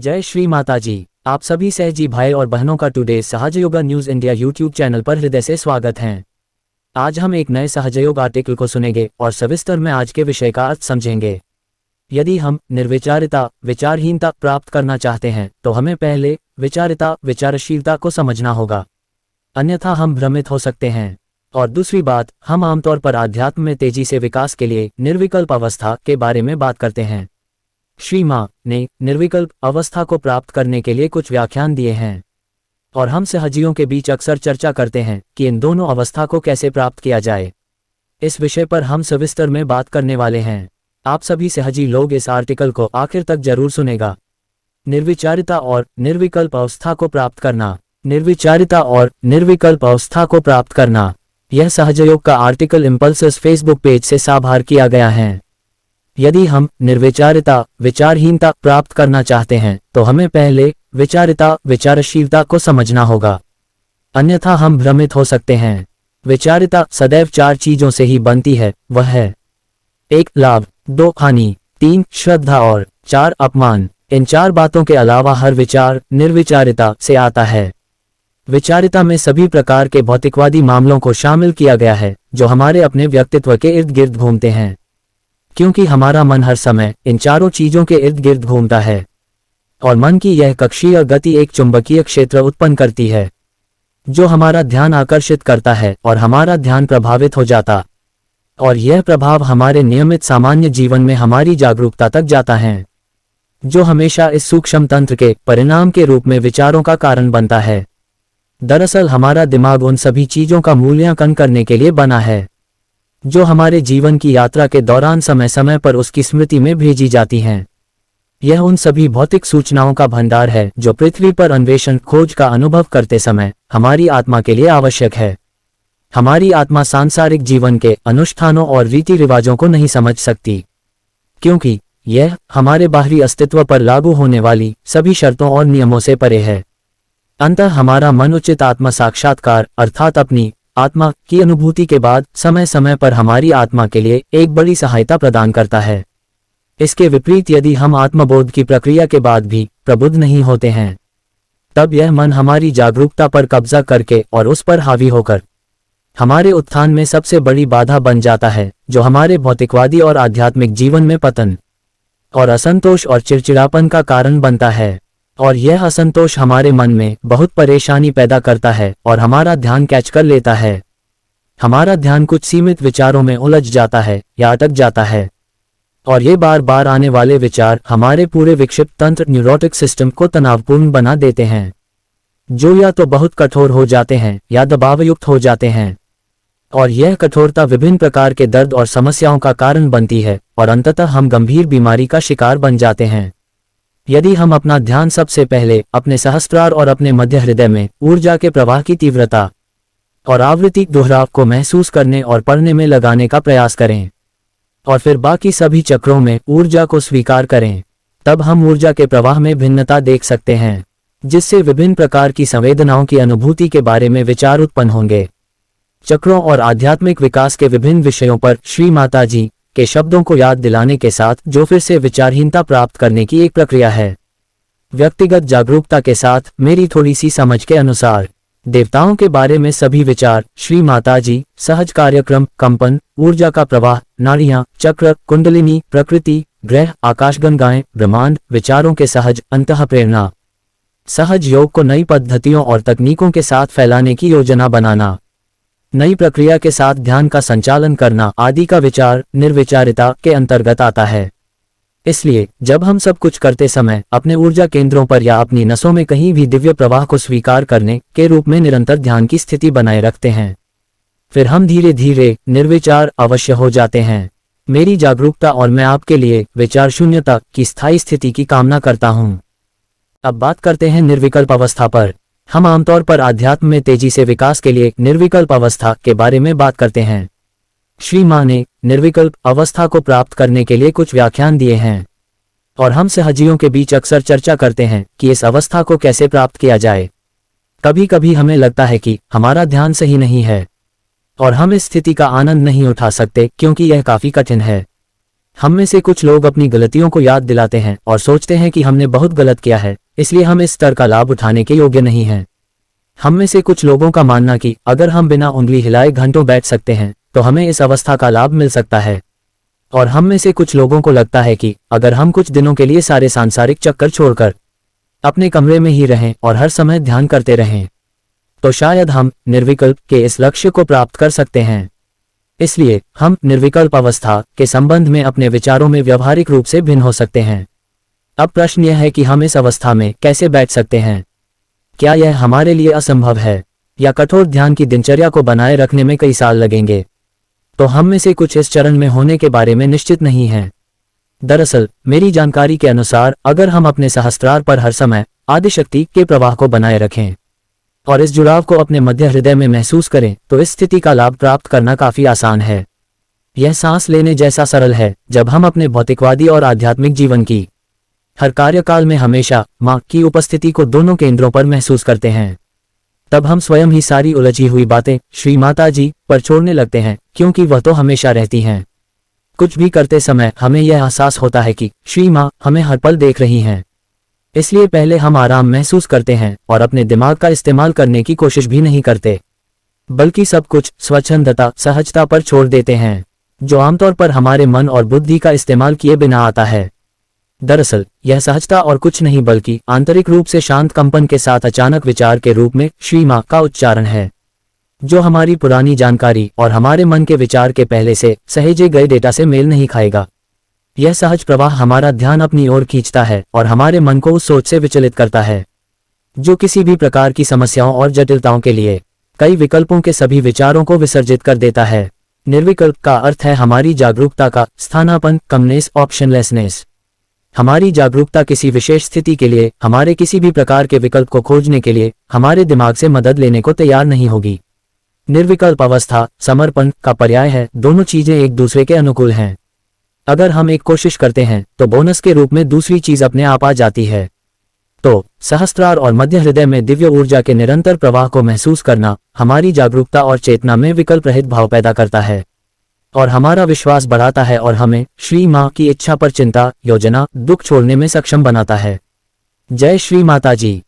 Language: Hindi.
जय श्री माता जी। आप सभी सहजी भाई और बहनों का today Sahajyoga news India YouTube channel पर हृदय से स्वागत है। आज हम एक नए सहजयोग आर्टिकल को सुनेंगे और सविस्तर में आज के विषय का अर्थ समझेंगे। यदि हम निर्विचारिता विचारहीनता प्राप्त करना चाहते हैं तो हमें पहले विचारिता विचारशीलता को समझना होगा, अन्यथा हम भ्रमित हो सकते हैं। और दूसरी बात, हम आमतौर पर आध्यात्म में तेजी से विकास के लिए निर्विकल्प अवस्था के बारे में बात करते हैं। श्री मां ने निर्विकल्प अवस्था को प्राप्त करने के लिए कुछ व्याख्यान दिए हैं और हम सहजियों के बीच अक्सर चर्चा करते हैं कि इन दोनों अवस्था को कैसे प्राप्त किया जाए। इस विषय पर हम सविस्तर में बात करने वाले हैं। आप सभी सहजी लोग इस आर्टिकल को आखिर तक जरूर सुनेगा। निर्विचारिता और निर्विकल्प अवस्था को प्राप्त करना। निर्विचारिता और निर्विकल्प अवस्था को प्राप्त करना, यह सहजयोग का आर्टिकल इम्पल्सेस फेसबुक पेज से साभार किया गया है। यदि हम निर्विचारिता विचारहीनता प्राप्त करना चाहते हैं तो हमें पहले विचारिता विचारशीलता को समझना होगा, अन्यथा हम भ्रमित हो सकते हैं। विचारिता सदैव चार चीजों से ही बनती है, वह है 1 लाभ, 2 हानि, 3 श्रद्धा और 4 अपमान। इन चार बातों के अलावा हर विचार निर्विचारिता से आता है। विचारिता में सभी प्रकार के भौतिकवादी मामलों को शामिल किया गया है जो हमारे अपने व्यक्तित्व के इर्द गिर्द घूमते हैं, क्योंकि हमारा मन हर समय इन चारों चीजों के इर्द गिर्द घूमता है और मन की यह कक्षीय गति एक चुंबकीय क्षेत्र उत्पन्न करती है जो हमारा ध्यान आकर्षित करता है और हमारा ध्यान प्रभावित हो जाता, और यह प्रभाव हमारे नियमित सामान्य जीवन में हमारी जागरूकता तक जाता है, जो हमेशा इस सूक्ष्म तंत्र के परिणाम के रूप में विचारों का कारण बनता है। दरअसल हमारा दिमाग उन सभी चीजों का मूल्यांकन करने के लिए बना है जो हमारे जीवन की यात्रा के दौरान समय समय पर उसकी स्मृति में भेजी जाती हैं। यह उन सभी भौतिक सूचनाओं का भंडार है जो पृथ्वी पर अन्वेषण खोज का अनुभव करते समय हमारी आत्मा के लिए आवश्यक है। हमारी आत्मा सांसारिक जीवन के अनुष्ठानों और रीति रिवाजों को नहीं समझ सकती, क्योंकि यह हमारे बाहरी अस्तित्व पर लागू होने वाली सभी शर्तों और नियमों से परे है। अंततः हमारा मन उचित आत्मा साक्षात्कार अर्थात अपनी आत्मा की अनुभूति के बाद समय समय पर हमारी आत्मा के लिए एक बड़ी सहायता प्रदान करता है। इसके विपरीत यदि हम आत्मबोध की प्रक्रिया के बाद भी प्रबुद्ध नहीं होते हैं, तब यह मन हमारी जागरूकता पर कब्जा करके और उस पर हावी होकर हमारे उत्थान में सबसे बड़ी बाधा बन जाता है, जो हमारे भौतिकवादी और आध्यात्मिक जीवन में पतन और असंतोष और चिड़चिड़ापन का कारण बनता है। और यह असंतोष हमारे मन में बहुत परेशानी पैदा करता है और हमारा ध्यान कैच कर लेता है। हमारा ध्यान कुछ सीमित विचारों में उलझ जाता है या अटक जाता है, और ये बार बार आने वाले विचार हमारे पूरे विक्षिप्त तंत्र न्यूरोटिक सिस्टम को तनावपूर्ण बना देते हैं, जो या तो बहुत कठोर हो जाते हैं या दबावयुक्त हो जाते हैं। और यह कठोरता विभिन्न प्रकार के दर्द और समस्याओं का कारण बनती है और अंततः हम गंभीर बीमारी का शिकार बन जाते हैं। यदि हम अपना ध्यान सबसे पहले अपने सहस्त्रार और अपने मध्य हृदय में ऊर्जा के प्रवाह की तीव्रता और आवृत्ति दोहराव को महसूस करने और पढ़ने में लगाने का प्रयास करें, और फिर बाकी सभी चक्रों में ऊर्जा को स्वीकार करें, तब हम ऊर्जा के प्रवाह में भिन्नता देख सकते हैं, जिससे विभिन्न प्रकार की संवेदनाओं की अनुभूति के बारे में विचार उत्पन्न होंगे। चक्रों और आध्यात्मिक विकास के विभिन्न विषयों पर श्री माता जी के शब्दों को याद दिलाने के साथ, जो फिर से विचारहीनता प्राप्त करने की एक प्रक्रिया है। व्यक्तिगत जागरूकता के साथ मेरी थोड़ी सी समझ के अनुसार देवताओं के बारे में सभी विचार श्री माता जी सहज कार्यक्रम, कंपन, ऊर्जा का प्रवाह, नाड़ियां, चक्र, कुंडलिनी, प्रकृति, ग्रह, आकाशगंगाएं, ब्रह्मांड, विचारों के सहज अंतः प्रेरणा, सहज योग को नई पद्धतियों और तकनीकों के साथ फैलाने की योजना बनाना, नई प्रक्रिया के साथ ध्यान का संचालन करना आदि का विचार निर्विचारिता के अंतर्गत आता है। इसलिए जब हम सब कुछ करते समय अपने ऊर्जा केंद्रों पर या अपनी नसों में कहीं भी दिव्य प्रवाह को स्वीकार करने के रूप में निरंतर ध्यान की स्थिति बनाए रखते हैं, फिर हम धीरे धीरे निर्विचार अवश्य हो जाते हैं। मेरी जागरूकता और मैं आपके लिए विचार शून्यता की स्थायी स्थिति की कामना करता हूँ। अब बात करते हैं निर्विकल्प अवस्था पर। हम आमतौर पर आध्यात्म में तेजी से विकास के लिए निर्विकल्प अवस्था के बारे में बात करते हैं। श्री मां ने निर्विकल्प अवस्था को प्राप्त करने के लिए कुछ व्याख्यान दिए हैं और हम सहजियों के बीच अक्सर चर्चा करते हैं कि इस अवस्था को कैसे प्राप्त किया जाए। कभी कभी हमें लगता है कि हमारा ध्यान सही नहीं है और हम इस स्थिति का आनंद नहीं उठा सकते क्योंकि यह काफी कठिन है। हम में से कुछ लोग अपनी गलतियों को याद दिलाते हैं और सोचते हैं कि हमने बहुत गलत किया है, इसलिए हम इस स्तर का लाभ उठाने के योग्य नहीं हैं। हम में से कुछ लोगों का मानना कि अगर हम बिना उंगली हिलाए घंटों बैठ सकते हैं तो हमें इस अवस्था का लाभ मिल सकता है। और हम में से कुछ लोगों को लगता है कि अगर हम कुछ दिनों के लिए सारे सांसारिक चक्कर छोड़कर अपने कमरे में ही रहें और हर समय ध्यान करते रहें तो शायद हम निर्विकल्प के इस लक्ष्य को प्राप्त कर सकते हैं। इसलिए हम निर्विकल्प अवस्था के संबंध में अपने विचारों में व्यवहारिक रूप से भिन्न हो सकते हैं। अब प्रश्न यह है कि हम इस अवस्था में कैसे बैठ सकते हैं। क्या यह हमारे लिए असंभव है या कठोर ध्यान की दिनचर्या को बनाए रखने में कई साल लगेंगे? तो हम में से कुछ इस चरण में होने के बारे में निश्चित नहीं हैं। दरअसल मेरी जानकारी के अनुसार अगर हम अपने सहस्त्रार पर हर समय आदिशक्ति के प्रवाह को बनाए रखें और इस जुड़ाव को अपने मध्य हृदय में महसूस करें तो इस स्थिति का लाभ प्राप्त करना काफी आसान है। यह सांस लेने जैसा सरल है जब हम अपने भौतिकवादी और आध्यात्मिक जीवन की हर कार्यकाल में हमेशा माँ की उपस्थिति को दोनों केंद्रों पर महसूस करते हैं। तब हम स्वयं ही सारी उलझी हुई बातें श्री माता जी पर छोड़ने लगते हैं, क्योंकि वह तो हमेशा रहती हैं। कुछ भी करते समय हमें यह एहसास होता है कि श्री माँ हमें हर पल देख रही हैं। इसलिए पहले हम आराम महसूस करते हैं और अपने दिमाग का इस्तेमाल करने की कोशिश भी नहीं करते, बल्कि सब कुछ स्वच्छंदता सहजता पर छोड़ देते हैं, जो आमतौर पर हमारे मन और बुद्धि का इस्तेमाल किए बिना आता है। दरअसल यह सहजता और कुछ नहीं बल्कि आंतरिक रूप से शांत कंपन के साथ अचानक विचार के रूप में श्री माँ का उच्चारण है, जो हमारी पुरानी जानकारी और हमारे मन के विचार के पहले से सहेजे गए डेटा से मेल नहीं खाएगा। यह सहज प्रवाह हमारा ध्यान अपनी ओर खींचता है और हमारे मन को उस सोच से विचलित करता है जो किसी भी प्रकार की समस्याओं और जटिलताओं के लिए कई विकल्पों के सभी विचारों को विसर्जित कर देता है। निर्विकल्प का अर्थ है हमारी जागरूकता का स्थानापन्न, कमनेस, ऑप्शनलेसनेस। हमारी जागरूकता किसी विशेष स्थिति के लिए हमारे किसी भी प्रकार के विकल्प को खोजने के लिए हमारे दिमाग से मदद लेने को तैयार नहीं होगी। निर्विकल्प अवस्था समर्पण का पर्याय है। दोनों चीजें एक दूसरे के अनुकूल हैं। अगर हम एक कोशिश करते हैं तो बोनस के रूप में दूसरी चीज अपने आप आ जाती है। तो सहस्त्रार और मध्य हृदय में दिव्य ऊर्जा के निरंतर प्रवाह को महसूस करना हमारी जागरूकता और चेतना में विकल्प रहित भाव पैदा करता है और हमारा विश्वास बढ़ाता है और हमें श्री माँ की इच्छा पर चिंता, योजना, दुख छोड़ने में सक्षम बनाता है। जय श्री माता जी।